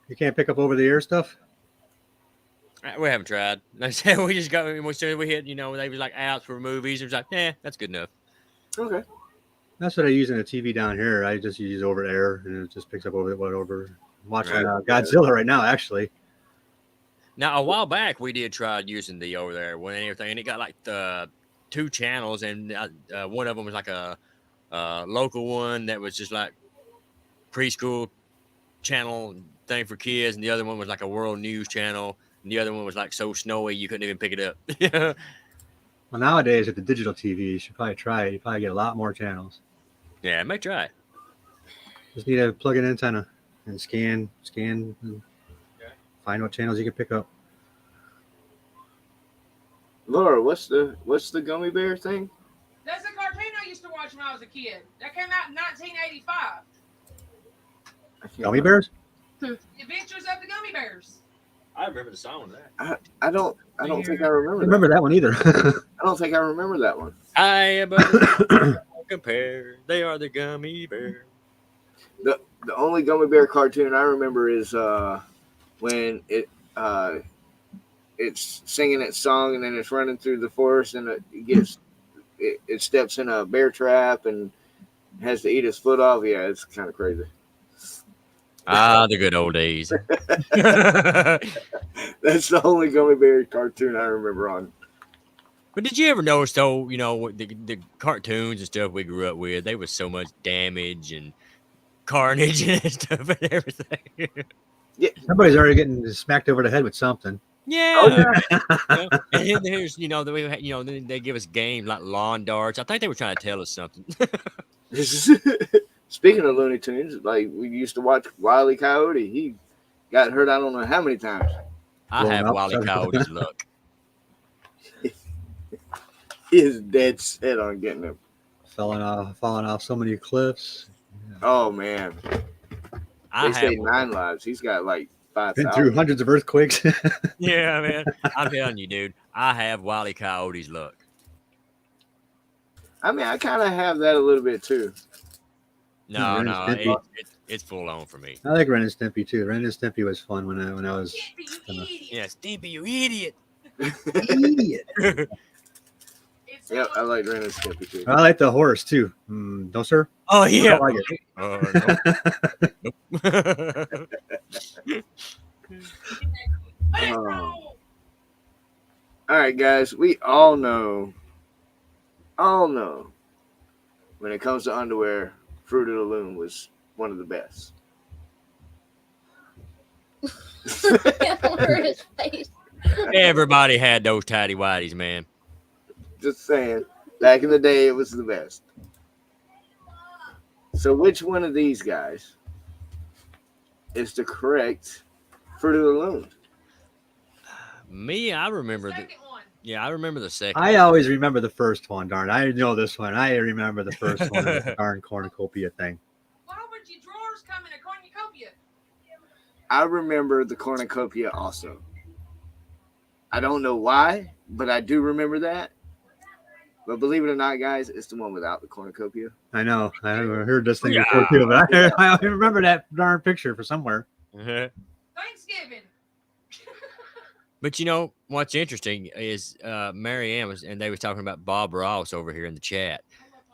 You can't pick up over the air stuff. We haven't tried. Like I said, we just got. We said we hit. They was like apps for movies. It was like, that's good enough. Okay. That's what I use in the TV down here. I just use over the air, and it just picks up over. I'm watching Godzilla right now, actually. Now, a while back, we did try using the over there and everything, and it got like the 2 channels, and one of them was like a local one that was just like preschool channel thing for kids, and the other one was like a world news channel, and the other one was like so snowy you couldn't even pick it up. Well, nowadays with the digital TV, you should probably try it. You probably get a lot more channels. Yeah, I may try. Just need a plug-in antenna and scan, and find what channels you can pick up. Laura, what's the gummy bear thing? That's the cartoon I used to watch when I was a kid. That came out in 1985. Gummy bears? Adventures of the Gummy Bears. I remember the song of that. I don't think I I remember. don't remember that one either. I don't think I remember that one. I but compare. They are the gummy bear. The only gummy bear cartoon I remember is when it's singing its song and then it's running through the forest and it steps in a bear trap and has to eat his foot off. Yeah, it's kind of crazy. Ah, the good old days. That's the only gummy bear cartoon I remember on. But did you ever notice though, the cartoons and stuff we grew up with, they was so much damage and carnage and stuff and everything. Somebody's already getting smacked over the head with something. Yeah. And then there's, then they give us games like lawn darts. I think they were trying to tell us something. Speaking of Looney Tunes, like we used to watch Wile E. Coyote. He got hurt I don't know how many times. I Blown have up. Wile E. Coyote's luck. He is dead set on getting him. Falling off so many cliffs. Oh man, I they say have 9 lives. He's got like Been 5,000. through hundreds of earthquakes. Yeah, man. I'm telling you, dude. I have Wile E. Coyote's luck. I mean, I kind of have that a little bit too. No, Ren and no, Stimpy. it's full on for me. I like Ren and Stimpy too. Ren and Stimpy was fun when I was Stimpy, you Kinda- idiot. Yeah, Stimpy, you idiot. idiot. It's Yep, I like Ren and Stimpy too. I like the horse too. No, sir. Oh I yeah. don't like it. Nope. Let's Oh. go. All right, guys, we all know, when it comes to underwear, Fruit of the Loom was one of the best. Over his face. Everybody had those tidy whities, man. Just saying, back in the day, it was the best. So, which one of these guys is the correct Fruit of the Loom? Me, I remember the Second one. I remember the second. I always remember the first one. Darn, I know this one. I remember the first one. The darn cornucopia thing. Why would your drawers come in a cornucopia? I remember the cornucopia also. I don't know why, but I do remember that. But believe it or not, guys, it's the one without the cornucopia. I know. I heard this thing Yeah. before too, but I remember that darn picture for somewhere. Uh-huh. Thanksgiving. But what's interesting is Mary Ann and they was talking about Bob Ross over here in the chat.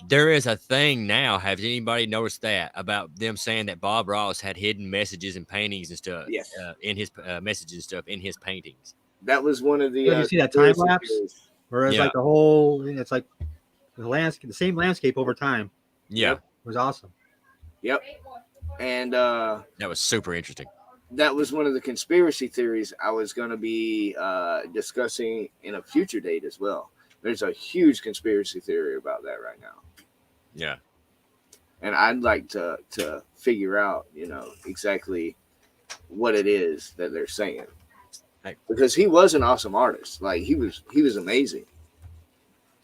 There is a thing now. Has anybody noticed that about them saying that Bob Ross had hidden messages and paintings and stuff? Yes. In his messages and stuff in his paintings. That was one of the. Did you see that time conspiracy lapse? theories. Where it's Yeah. like the whole, it's like the landscape, the same landscape over time. Yeah, It was awesome. Yep. And that was super interesting. that was one of the conspiracy theories I was going to be discussing in a future date as well. There's a huge conspiracy theory about that right now. Yeah. And I'd like to figure out, exactly what it is that they're saying. Hey. Because he was an awesome artist. Like he was amazing.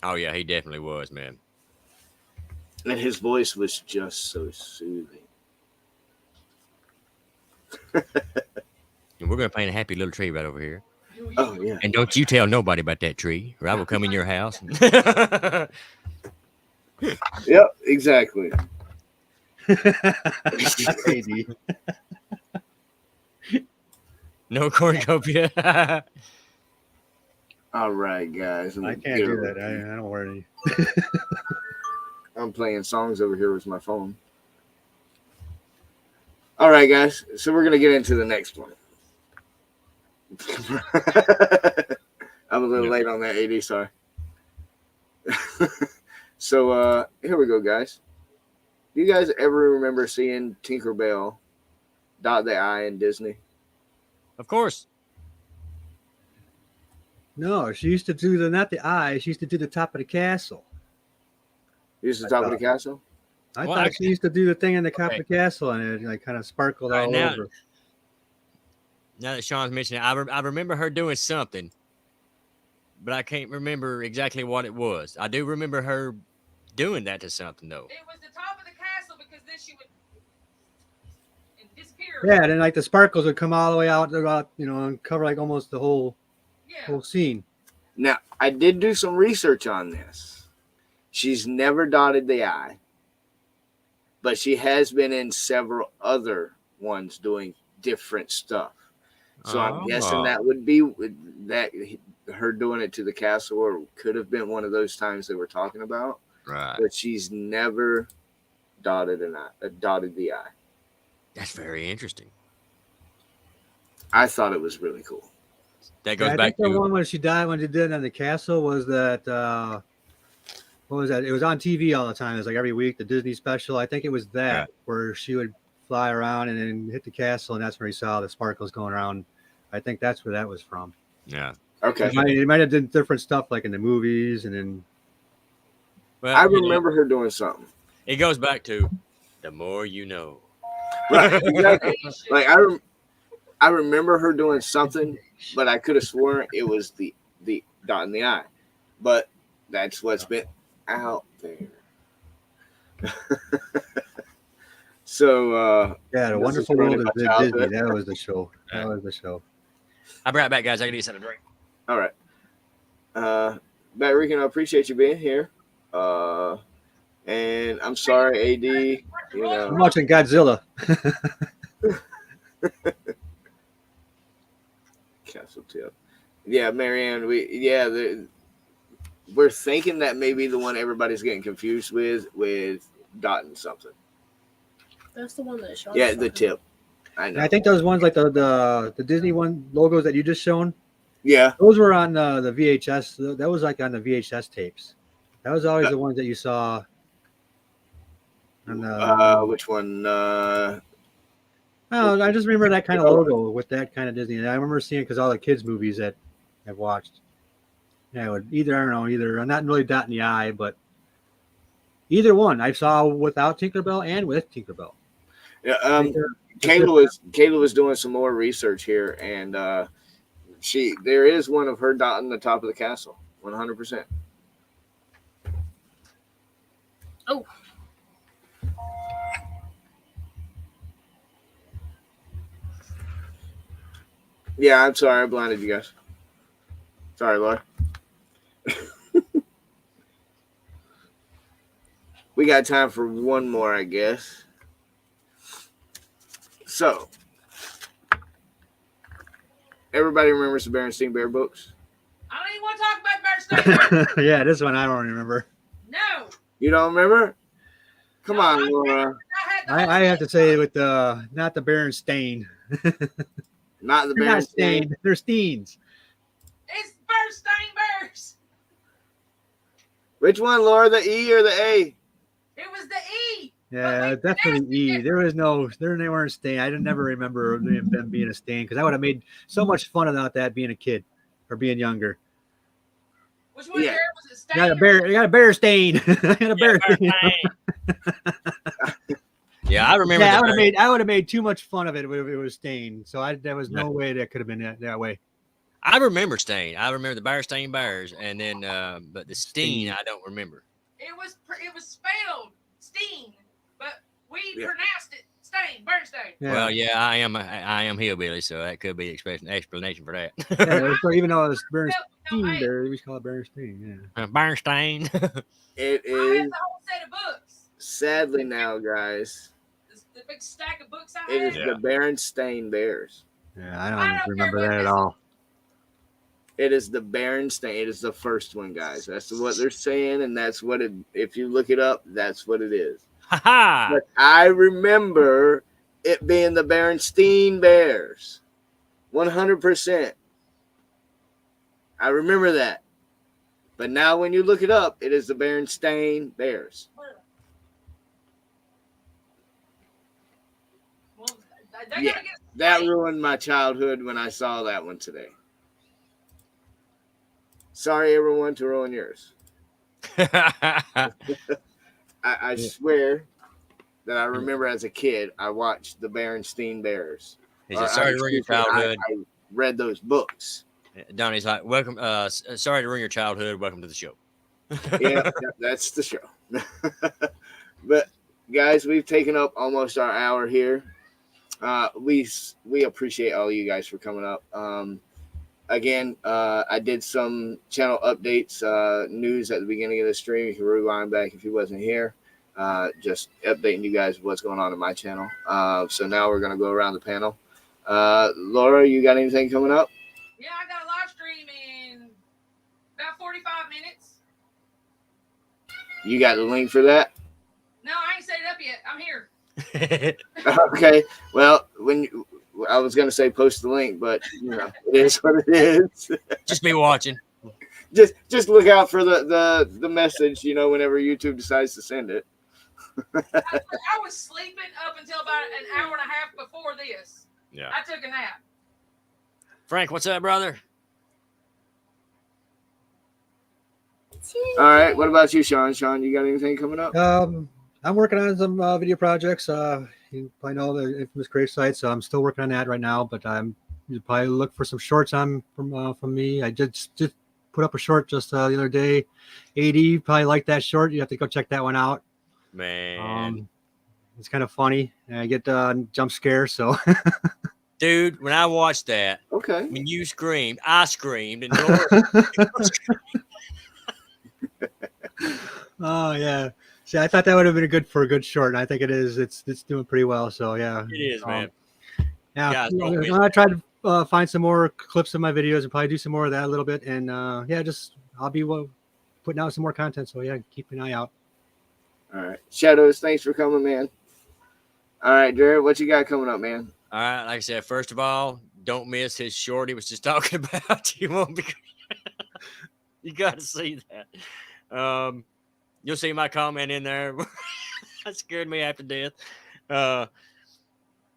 Oh yeah, he definitely was, man. And his voice was just so soothing. And we're gonna paint a happy little tree right over here. Oh yeah. And don't you tell nobody about that tree, or I will come in your house. Yep, exactly. Crazy. No cornucopia. All right, guys. I can't do that. I don't wear any. I'm playing songs over here with my phone. All right, guys. So we're gonna get into the next one. I'm a little Yeah. late on that, AD. Sorry. So here we go, guys. Do you guys ever remember seeing Tinkerbell dot the I in Disney? Of course. No, she used to do not the eye. She used to do the top of the castle. Here's the top of the castle. I Well, thought actually- she used to do the thing in the top Okay. of the castle, and it like kind of sparkled All right, all now- over. Now that Sean's mentioned it, I remember her doing something, but I can't remember exactly what it was. I do remember her doing that to something though? It was the top of the castle because then she would disappear. Yeah, and then like the sparkles would come all the way out, and cover like almost the whole Yeah. scene. Now, I did do some research on this. She's never dotted the I, but she has been in several other ones doing different stuff. So I'm guessing that would be that her doing it to the castle, or could have been one of those times they were talking about. Right. But she's never dotted the I. That's very interesting. I thought it was really cool. That goes I back think the to one when she died when she did it in the castle was that what was that? It was on TV all the time. It was like every week, the Disney special. I think it was that where she would fly around and then hit the castle, and that's where he saw the sparkles going around. I think that's where that was from. yeah. Okay. It might have done different stuff like in the movies, and then Well, I remember her doing something. it goes back to the more you know. Right. Exactly. Like I remember her doing something, but I could have sworn it was the dot in the I. But that's what's been out there. So yeah, the this Wonderful is World running of my Disney. childhood. That was the show. That was the show. I'll be right back, guys. I can get something to drink. all right. Matt Regan, I appreciate you being here. And I'm sorry, AD. You I'm know, watching Godzilla. Castle Tip. Yeah, Marianne. We're thinking that may be the one everybody's getting confused with dotting something. That's the one that Sean. Yeah, the tip. I And know. I think those ones like the Disney one logos that you just shown. Yeah. Those were on the VHS. That was like on the VHS tapes. That was always the ones that you saw. On the, Which one? oh, I just remember that kind of logo with that kind of Disney. And I remember seeing because all the kids' movies that I've watched. Yeah, it would either I'm not really dotting the I, but either one I saw without Tinkerbell and with Tinkerbell. Yeah. Kayla was doing some more research here, and there is one of her dotting the top of the castle, 100%. Oh. Yeah, I'm sorry, I blinded you guys. Sorry, Laura. We got time for one more, I guess. So, everybody remembers the Berenstain Bear books? I don't even want to talk about Bernstein. Yeah, this one I don't remember. No. You don't remember? Come No, on, I Laura. I have to say with not the Berenstain. Not the They're not Berenstain. stained. They're Steens. It's Bernstein Bears. Which one, Laura? The E or the A? It was the E. Yeah, But definitely E. They weren't stained. I didn't never remember them being a stain because I would have made so much fun about that being a kid or being younger. Which one Yeah. bear was it? Stain I got a or- bear stain. I got a bear stain. Yeah, I remember. Yeah, the I would have made too much fun of it if it was stained. So there was no way that could have been that way. I remember Stain. I remember the Berenstain Bears, and then but the Steen I don't remember. It was spelled Steen, but we Yeah. pronounced it Stain, Bernstein. Yeah. Well, yeah, I am hillbilly, so that could be explanation for that. Yeah, so even though it's Bernstein No, hey, bear, we just call it Bernstein. Yeah. Bernstein. It I had is, the whole set of books. sadly now, guys, The big stack of books I it had. is the Berenstain Bears. Yeah, I I don't don't remember care what that at this all. It is the Berenstain. It is the first one, guys. That's what they're saying, and that's what it. If you look it up, that's what it is. Ha ha! But I remember it being the Berenstain Bears, 100%. I remember that. But now, when you look it up, it is the Berenstain Bears. Well, they Yeah. gotta get That straight. ruined my childhood when I saw that one today. Sorry, everyone, to ruin yours. I swear that I remember as a kid, I watched the Berenstain Bears. He said, sorry to ruin your childhood. I read those books. Donnie's like, welcome. Sorry to ruin your childhood. Welcome to the show. Yeah, that's the show. But guys, we've taken up almost our hour here. We appreciate all you guys for coming up. Again, I did some channel updates, news at the beginning of the stream. You can rewind back if you wasn't here. Just updating you guys what's going on in my channel. So now we're gonna go around the panel. Laura, you got anything coming up? Yeah, I got a live stream in about 45 minutes. You got the link for that? No, I ain't set it up yet. I'm here. Okay. Well, I was gonna say post the link, but you know it is what it is. Just be watching. Just look out for the message. You know, whenever YouTube decides to send it. I was sleeping up until about an hour and a half before this. Yeah. I took a nap. Frank, what's up, brother? All right. What about you, Sean? Sean, you got anything coming up? I'm working on some video projects. You probably know the infamous Crave site, so I'm still working on that right now. But you probably look for some shorts on from me. I just put up a short just the other day. 80 probably like that short. You have to go check that one out. Man. It's kind of funny. And I get jump scare, so. Dude, when I watched that, Okay. when you screamed, I screamed, and Laura Oh yeah. See, I thought that would have been good for a good short, and I think it is. It's doing pretty well. So yeah. it is, man. Yeah. Guys, don't miss I tried to find some more clips of my videos and probably do some more of that a little bit. And yeah, I'll be putting out some more content. So yeah, keep an eye out. All right. Shadows, thanks for coming, man. All right, Jared, what you got coming up, man? All right, like I said, first of all, don't miss his short he was just talking about. You won't be. You got to see that. You'll see my comment in there. That scared me half to death. But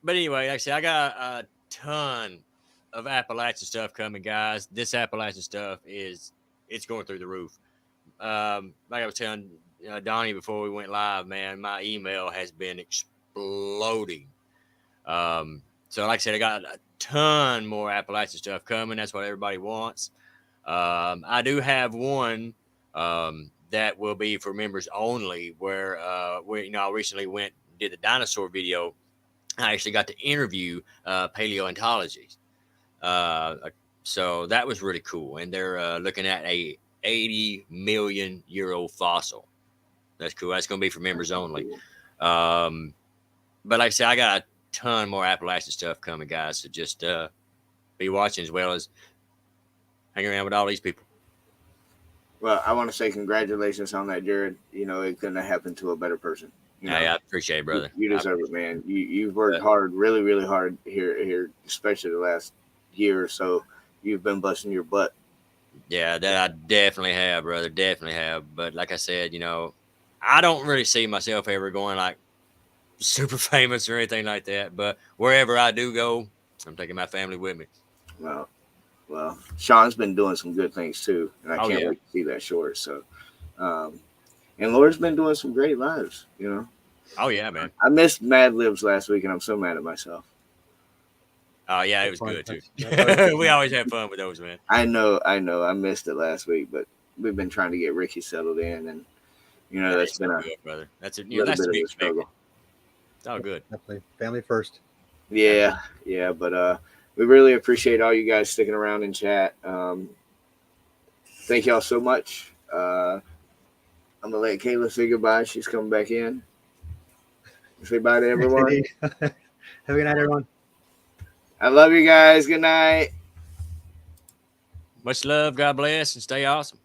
anyway, like I said, I got a ton of Appalachian stuff coming, guys. This Appalachian stuff it's going through the roof. Like I was telling Donnie before we went live, man, my email has been exploding. So like I said, I got a ton more Appalachian stuff coming. That's what everybody wants. I do have one that will be for members only, where I recently went and did the dinosaur video. I actually got to interview paleontologists. So that was really cool. And they're looking at a 80 million year old fossil. That's cool. That's going to be for members only. But like I said, I got a ton more Appalachian stuff coming, guys. So just be watching as well as hanging around with all these people. Well, I want to say congratulations on that, Jared. You know, it couldn't have happened to a better person. You know, Hey, I appreciate it, brother. You deserve it, man. You've worked hard, really, really hard here, especially the last year or so. You've been busting your butt. Yeah, that I definitely have, brother. Definitely have. But like I said, you know, I don't really see myself ever going like super famous or anything like that. But wherever I do go, I'm taking my family with me. Well, Sean's been doing some good things too, and I Oh, can't yeah. wait to see that short. So, and Laura's been doing some great lives. You know, Oh yeah, man. I missed Mad Libs last week, and I'm so mad at myself. Oh yeah, it was Fun. good too. That's- We always have fun with those, man. I know, I missed it last week, but we've been trying to get Ricky settled in, and you know that's been a good, brother. That's a little that's bit to of be a expected. struggle. It's all good. Definitely family first. Yeah, but we really appreciate all you guys sticking around in chat. Thank y'all so much. I'm gonna let Kayla say goodbye. She's coming back in. Say bye to everyone. Have a good night, everyone. I love you guys. Good night. Much love. God bless, and stay awesome.